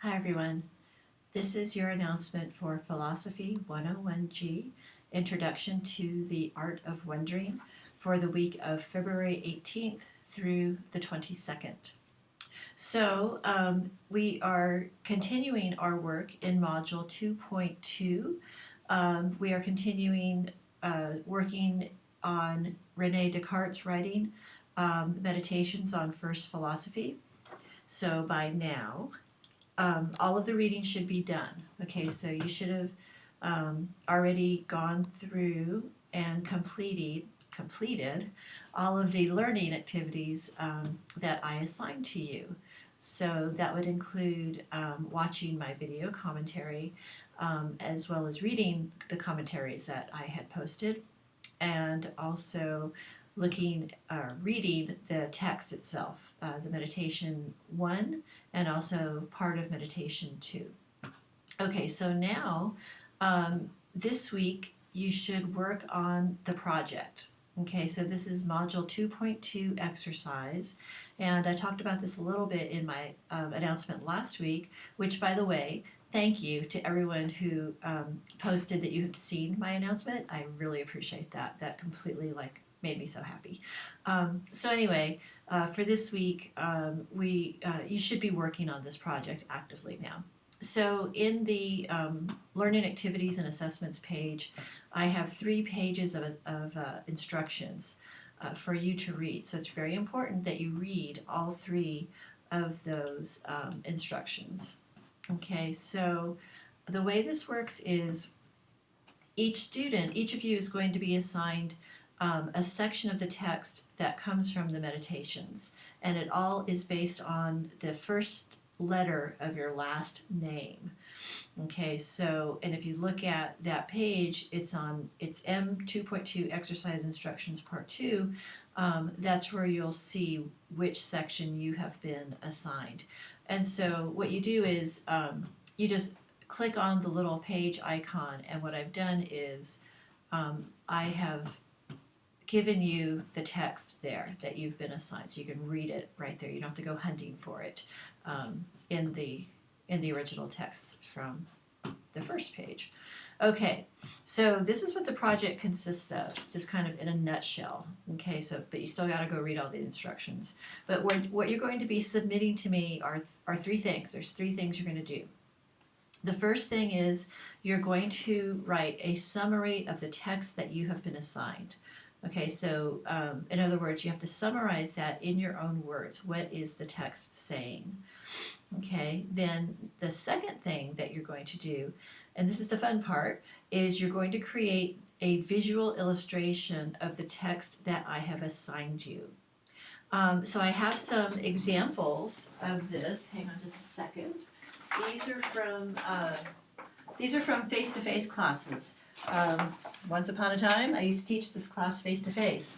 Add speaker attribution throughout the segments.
Speaker 1: Hi everyone. This is your announcement for Philosophy 101G, Introduction to the Art of Wondering for the week of February 18th through the 22nd. So we are continuing our work in Module 2.2. We are continuing working on Rene Descartes' writing, Meditations on First Philosophy. So by now, all of the reading should be done. Okay, so you should have already gone through and completed all of the learning activities that I assigned to you. So that would include watching my video commentary as well as reading the commentaries that I had posted, and also reading the text itself, the meditation 1 and also part of meditation 2. Okay, so now this week you should work on the project. Okay, so this is module 2.2 exercise, and I talked about this a little bit in my announcement last week, which, by the way, thank you to everyone who posted that you have seen my announcement. I really appreciate that. That completely made me so happy. So anyway, for this week, you should be working on this project actively now. So in the Learning Activities and Assessments page, I have 3 pages of instructions for you to read. So it's very important that you read all 3 of those instructions. Okay, so the way this works is each of you is going to be assigned a section of the text that comes from the meditations, and it all is based on the first letter of your last name. Okay, so, and if you look at that page, it's M2.2 Exercise Instructions Part 2. That's where you'll see which section you have been assigned. And so what you do is you just click on the little page icon, and what I've done is I have given you the text there that you've been assigned, so you can read it right there. You don't have to go hunting for it in the original text from the first page. Okay, so this is what the project consists of, just kind of in a nutshell. Okay, so but you still got to go read all the instructions. But what you're going to be submitting to me are 3 things. There's 3 things you're going to do. The first thing is you're going to write a summary of the text that you have been assigned. Okay, so in other words, you have to summarize that in your own words. What is the text saying? Okay, then the second thing that you're going to do, and this is the fun part, is you're going to create a visual illustration of the text that I have assigned you. So I have some examples of this. Hang on just a second. These are from face-to-face classes. Once upon a time, I used to teach this class face-to-face.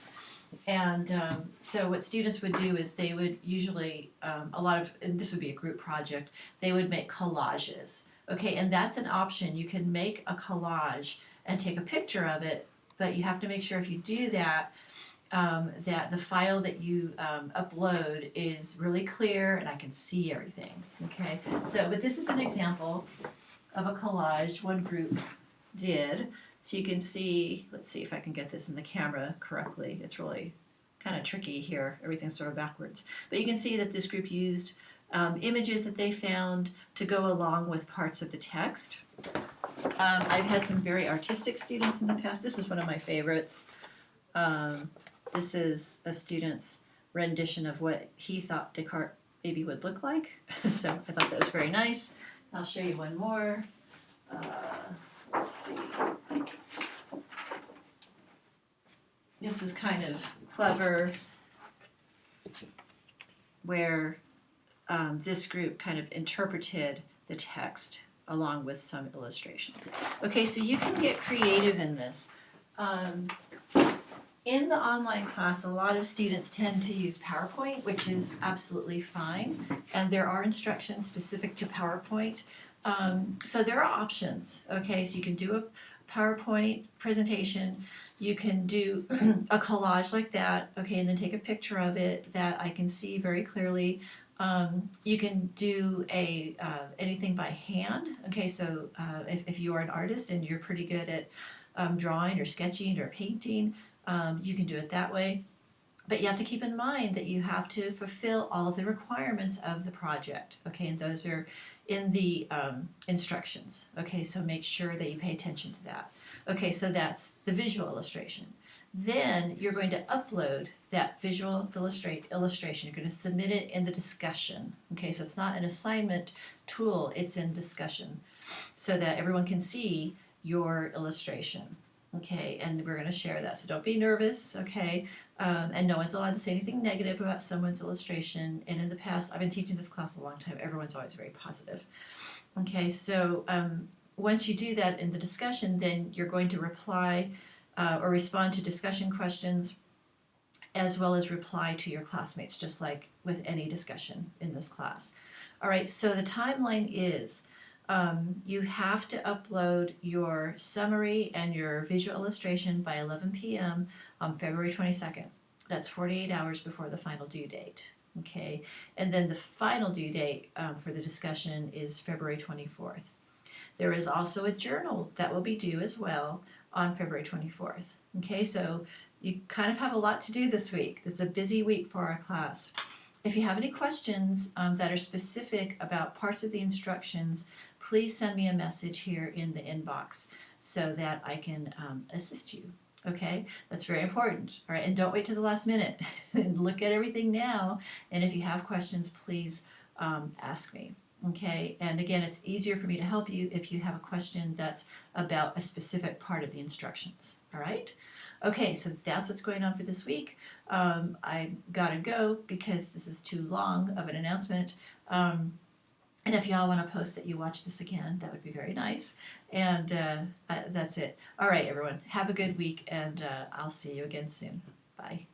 Speaker 1: And so what students would do is they would usually, and this would be a group project, they would make collages. Okay, and that's an option. You can make a collage and take a picture of it, but you have to make sure if you do that, that the file that you upload is really clear and I can see everything. Okay, so, but this is an example of a collage one group did. So you can see, let's see if I can get this in the camera correctly. It's really kind of tricky here. Everything's sort of backwards. But you can see that this group used images that they found to go along with parts of the text. I've had some very artistic students in the past. This is one of my favorites. This is a student's rendition of what he thought Descartes maybe would look like. So I thought that was very nice. I'll show you one more. Let's see. This is kind of clever, where this group kind of interpreted the text along with some illustrations. Okay, so you can get creative in this. In the online class, a lot of students tend to use PowerPoint, which is absolutely fine, and there are instructions specific to PowerPoint. So there are options, okay? So you can do a PowerPoint presentation, you can do a collage like that, okay, and then take a picture of it that I can see very clearly. You can do anything by hand. Okay, so if you are an artist and you're pretty good at drawing or sketching or painting, you can do it that way. But you have to keep in mind that you have to fulfill all of the requirements of the project. Okay, and those are in the instructions. Okay, so make sure that you pay attention to that. Okay, so that's the visual illustration. Then you're going to upload that visual illustration. You're going to submit it in the discussion. Okay, so it's not an assignment tool, it's in discussion so that everyone can see your illustration. Okay, and we're going to share that. So don't be nervous, okay? And no one's allowed to say anything negative about someone's illustration. And in the past, I've been teaching this class a long time, everyone's always very positive. Okay, so once you do that in the discussion, then you're going to reply or respond to discussion questions as well as reply to your classmates, just like with any discussion in this class. All right, so the timeline is you have to upload your summary and your visual illustration by 11 p.m. on February 22nd. That's 48 hours before the final due date. Okay, and then the final due date for the discussion is February 24th. There is also a journal that will be due as well on February 24th. Okay, so you kind of have a lot to do this week. It's a busy week for our class. If you have any questions that are specific about parts of the instructions, please send me a message here in the inbox so that I can assist you. Okay, that's very important. All right, and don't wait to the last minute. Look at everything now, and if you have questions, please ask me. Okay, and again, it's easier for me to help you if you have a question that's about a specific part of the instructions. All right. Okay, so that's what's going on for this week. I gotta go because this is too long of an announcement. And if y'all want to post that you watch this again, that would be very nice. And that's it. All right, everyone. Have a good week, and I'll see you again soon. Bye.